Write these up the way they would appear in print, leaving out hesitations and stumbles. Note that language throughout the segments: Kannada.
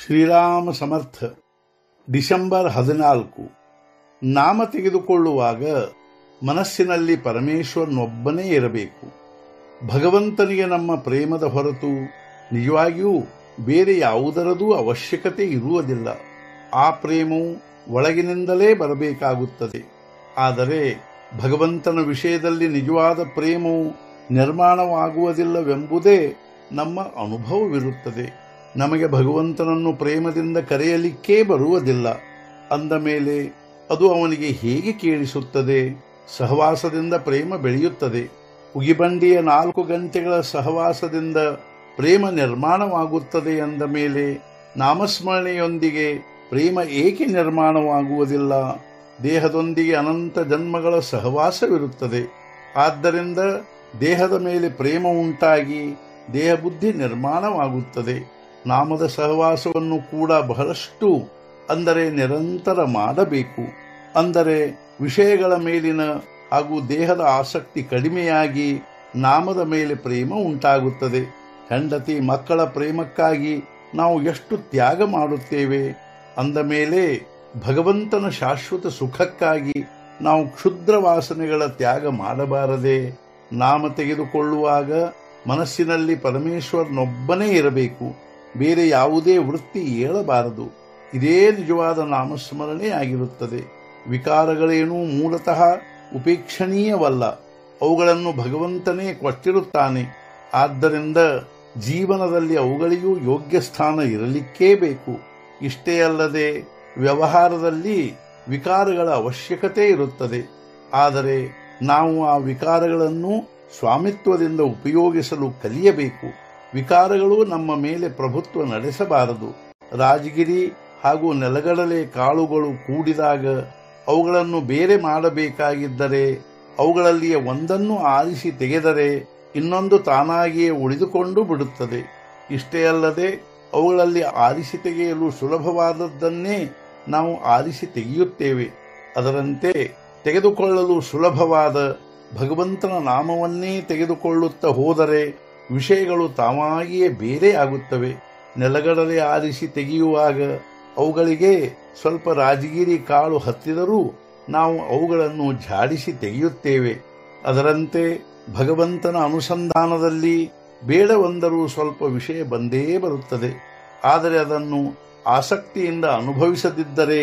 ಶ್ರೀರಾಮ ಸಮರ್ಥ. ಡಿಸೆಂಬರ್ 14. ನಾಮ ತೆಗೆದುಕೊಳ್ಳುವಾಗ ಮನಸ್ಸಿನಲ್ಲಿ ಪರಮೇಶ್ವರನೊಬ್ಬನೇ ಇರಬೇಕು. ಭಗವಂತನಿಗೆ ನಮ್ಮ ಪ್ರೇಮದ ಹೊರತು ನಿಜವಾಗಿಯೂ ಬೇರೆ ಯಾವುದರದೂ ಅವಶ್ಯಕತೆ ಇರುವುದಿಲ್ಲ. ಆ ಪ್ರೇಮವು ಒಳಗಿನಿಂದಲೇ ಬರಬೇಕಾಗುತ್ತದೆ. ಆದರೆ ಭಗವಂತನ ವಿಷಯದಲ್ಲಿ ನಿಜವಾದ ಪ್ರೇಮವು ನಿರ್ಮಾಣವಾಗುವುದಿಲ್ಲವೆಂಬುದೇ ನಮ್ಮ ಅನುಭವವಿರುತ್ತದೆ. ನಮಗೆ ಭಗವಂತನನ್ನು ಪ್ರೇಮದಿಂದ ಕರೆಯಲಿಕ್ಕೇ ಬರುವುದಿಲ್ಲ. ಅಂದ ಮೇಲೆ ಅದು ಅವನಿಗೆ ಹೇಗೆ ಕೇಳಿಸುತ್ತದೆ? ಸಹವಾಸದಿಂದ ಪ್ರೇಮ ಬೆಳೆಯುತ್ತದೆ. ಉಗಿಬಂಡಿಯ 4 ಗಂಟೆಗಳ ಸಹವಾಸದಿಂದ ಪ್ರೇಮ ನಿರ್ಮಾಣವಾಗುತ್ತದೆ ಅಂದ ಮೇಲೆ ನಾಮಸ್ಮರಣೆಯೊಂದಿಗೆ ಪ್ರೇಮ ಏಕೆ ನಿರ್ಮಾಣವಾಗುವುದಿಲ್ಲ? ದೇಹದೊಂದಿಗೆ ಅನಂತ ಜನ್ಮಗಳ ಸಹವಾಸವಿರುತ್ತದೆ. ಆದ್ದರಿಂದ ದೇಹದ ಮೇಲೆ ಪ್ರೇಮ ಉಂಟಾಗಿ ದೇಹ ಬುದ್ಧಿ ನಿರ್ಮಾಣವಾಗುತ್ತದೆ. ನಾಮದ ಸಹವಾಸವನ್ನು ಕೂಡ ಬಹಳಷ್ಟು ಅಂದರೆ ನಿರಂತರ ಮಾಡಬೇಕು. ಅಂದರೆ ವಿಷಯಗಳ ಮೇಲಿನ ಹಾಗೂ ದೇಹದ ಆಸಕ್ತಿ ಕಡಿಮೆಯಾಗಿ ನಾಮದ ಮೇಲೆ ಪ್ರೇಮ ಉಂಟಾಗುತ್ತದೆ. ಹೆಂಡತಿ ಮಕ್ಕಳ ಪ್ರೇಮಕ್ಕಾಗಿ ನಾವು ಎಷ್ಟು ತ್ಯಾಗ ಮಾಡುತ್ತೇವೆ. ಅಂದ ಮೇಲೆ ಭಗವಂತನ ಶಾಶ್ವತ ಸುಖಕ್ಕಾಗಿ ನಾವು ಕ್ಷುದ್ರ ವಾಸನೆಗಳ ತ್ಯಾಗ ಮಾಡಬಾರದೆ? ನಾಮ ತೆಗೆದುಕೊಳ್ಳುವಾಗ ಮನಸ್ಸಿನಲ್ಲಿ ಪರಮೇಶ್ವರನೊಬ್ಬನೇ ಇರಬೇಕು. ಬೇರೆ ಯಾವುದೇ ವೃತ್ತಿ ಏಳಬಾರದು. ಇದೇ ನಿಜವಾದ ನಾಮಸ್ಮರಣೆ ಆಗಿರುತ್ತದೆ. ವಿಕಾರಗಳೇನೂ ಮೂಲತಃ ಉಪೇಕ್ಷಣೀಯವಲ್ಲ. ಅವುಗಳನ್ನು ಭಗವಂತನೇ ಕೊಟ್ಟಿರುತ್ತಾನೆ. ಆದ್ದರಿಂದ ಜೀವನದಲ್ಲಿ ಅವುಗಳಿಗೂ ಯೋಗ್ಯ ಸ್ಥಾನ ಇರಲಿಕ್ಕೇ ಬೇಕು. ಇಷ್ಟೇ ಅಲ್ಲದೆ ವ್ಯವಹಾರದಲ್ಲಿ ವಿಕಾರಗಳ ಅವಶ್ಯಕತೆ ಇರುತ್ತದೆ. ಆದರೆ ನಾವು ಆ ವಿಕಾರಗಳನ್ನು ಸ್ವಾಮಿತ್ವದಿಂದ ಉಪಯೋಗಿಸಲು ಕಲಿಯಬೇಕು. ವಿಕಾರಗಳು ನಮ್ಮ ಮೇಲೆ ಪ್ರಭುತ್ವ ನಡೆಸಬಾರದು. ರಾಜಗಿರಿ ಹಾಗೂ ನೆಲಗಡಲೆ ಕಾಳುಗಳು ಕೂಡಿದಾಗ ಅವುಗಳನ್ನು ಬೇರೆ ಮಾಡಬೇಕಾಗಿದ್ದರೆ ಅವುಗಳಲ್ಲಿಯೇ ಒಂದನ್ನು ಆರಿಸಿ ತೆಗೆದರೆ ಇನ್ನೊಂದು ತಾನಾಗಿಯೇ ಉಳಿದುಕೊಂಡು ಬಿಡುತ್ತದೆ. ಇಷ್ಟೇ ಅಲ್ಲದೆ ಅವುಗಳಲ್ಲಿ ಆರಿಸಿ ತೆಗೆಯಲು ಸುಲಭವಾದದ್ದನ್ನೇ ನಾವು ಆರಿಸಿ ತೆಗೆಯುತ್ತೇವೆ. ಅದರಂತೆ ತೆಗೆದುಕೊಳ್ಳಲು ಸುಲಭವಾದ ಭಗವಂತನ ನಾಮವನ್ನೇ ತೆಗೆದುಕೊಳ್ಳುತ್ತಾ ಹೋದರೆ ವಿಷಯಗಳು ತಾವಾಗಿಯೇ ಬೇರೆ ಆಗುತ್ತವೆ. ನೆಲಗಡಲೆ ಆರಿಸಿ ತೆಗೆಯುವಾಗ ಅವುಗಳಿಗೆ ಸ್ವಲ್ಪ ರಾಜಗಿರಿ ಕಾಳು ಹತ್ತಿದರೂ ನಾವು ಅವುಗಳನ್ನು ಝಾಡಿಸಿ ತೆಗೆಯುತ್ತೇವೆ. ಅದರಂತೆ ಭಗವಂತನ ಅನುಸಂಧಾನದಲ್ಲಿ ಬೇಡವೆಂದರೂ ಸ್ವಲ್ಪ ವಿಷಯ ಬಂದೇ ಬರುತ್ತದೆ. ಆದರೆ ಅದನ್ನು ಆಸಕ್ತಿಯಿಂದ ಅನುಭವಿಸದಿದ್ದರೆ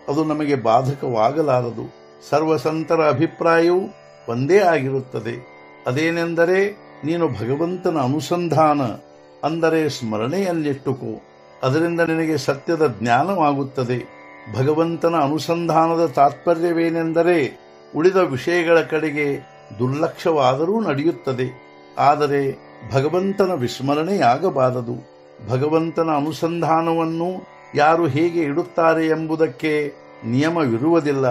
ಅದು ನಮಗೆ ಬಾಧಕವಾಗಲಾರದು. ಸರ್ವಸಂತರ ಅಭಿಪ್ರಾಯವು ಒಂದೇ ಆಗಿರುತ್ತದೆ. ಅದೇನೆಂದರೆ ನೀನು ಭಗವಂತನ ಅನುಸಂಧಾನ ಅಂದರೆ ಸ್ಮರಣೆಯನ್ನಿಟ್ಟುಕೋ. ಅದರಿಂದ ನಿನಗೆ ಸತ್ಯದ ಜ್ಞಾನವಾಗುತ್ತದೆ. ಭಗವಂತನ ಅನುಸಂಧಾನದ ತಾತ್ಪರ್ಯವೇನೆಂದರೆ ಉಳಿದ ವಿಷಯಗಳ ಕಡೆಗೆ ದುರ್ಲಕ್ಷ್ಯವಾದರೂ ನಡೆಯುತ್ತದೆ. ಆದರೆ ಭಗವಂತನ ವಿಸ್ಮರಣೆಯಾಗಬಾರದು. ಭಗವಂತನ ಅನುಸಂಧಾನವನ್ನು ಯಾರು ಹೇಗೆ ಇಡುತ್ತಾರೆ ಎಂಬುದಕ್ಕೆ ನಿಯಮವಿರುವುದಿಲ್ಲ.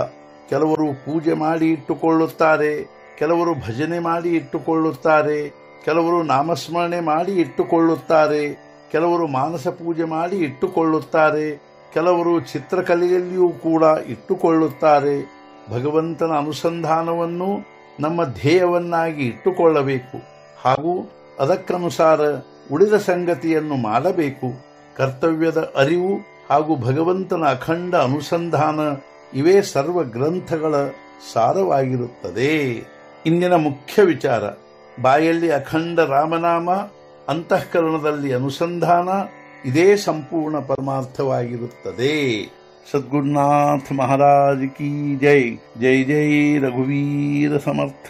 ಕೆಲವರು ಪೂಜೆ ಮಾಡಿ ಇಟ್ಟುಕೊಳ್ಳುತ್ತಾರೆ, ಕೆಲವರು ಭಜನೆ ಮಾಡಿ ಇಟ್ಟುಕೊಳ್ಳುತ್ತಾರೆ, ಕೆಲವರು ನಾಮಸ್ಮರಣೆ ಮಾಡಿ ಇಟ್ಟುಕೊಳ್ಳುತ್ತಾರೆ, ಕೆಲವರು ಮಾನಸ ಪೂಜೆ ಮಾಡಿ ಇಟ್ಟುಕೊಳ್ಳುತ್ತಾರೆ, ಕೆಲವರು ಚಿತ್ರಕಲೆಯಲ್ಲಿಯೂ ಕೂಡ ಇಟ್ಟುಕೊಳ್ಳುತ್ತಾರೆ. ಭಗವಂತನ ಅನುಸಂಧಾನವನ್ನು ನಮ್ಮ ಧ್ಯೇಯವನ್ನಾಗಿ ಇಟ್ಟುಕೊಳ್ಳಬೇಕು ಹಾಗೂ ಅದಕ್ಕನುಸಾರ ಉಳಿದ ಸಂಗತಿಯನ್ನು ಮಾಡಬೇಕು. ಕರ್ತವ್ಯದ ಅರಿವು ಹಾಗೂ ಭಗವಂತನ ಅಖಂಡ ಅನುಸಂಧಾನ ಇವೇ ಸರ್ವ ಗ್ರಂಥಗಳ ಸಾರವಾಗಿರುತ್ತದೆ. ಇಂದಿನ ಮುಖ್ಯ ವಿಚಾರ: ಬಾಯಲ್ಲಿ ಅಖಂಡ ರಾಮನಾಮ, ಅಂತಃಕರಣದಲ್ಲಿ ಅನುಸಂಧಾನ, ಇದೇ ಸಂಪೂರ್ಣ ಪರಮಾರ್ಥವಾಗಿರುತ್ತದೆ. ಸದ್ಗುರುನಾಥ ಮಹಾರಾಜ್ ಕಿ ಜೈ. ಜೈ ಜೈ ರಘುವೀರ ಸಮರ್ಥ.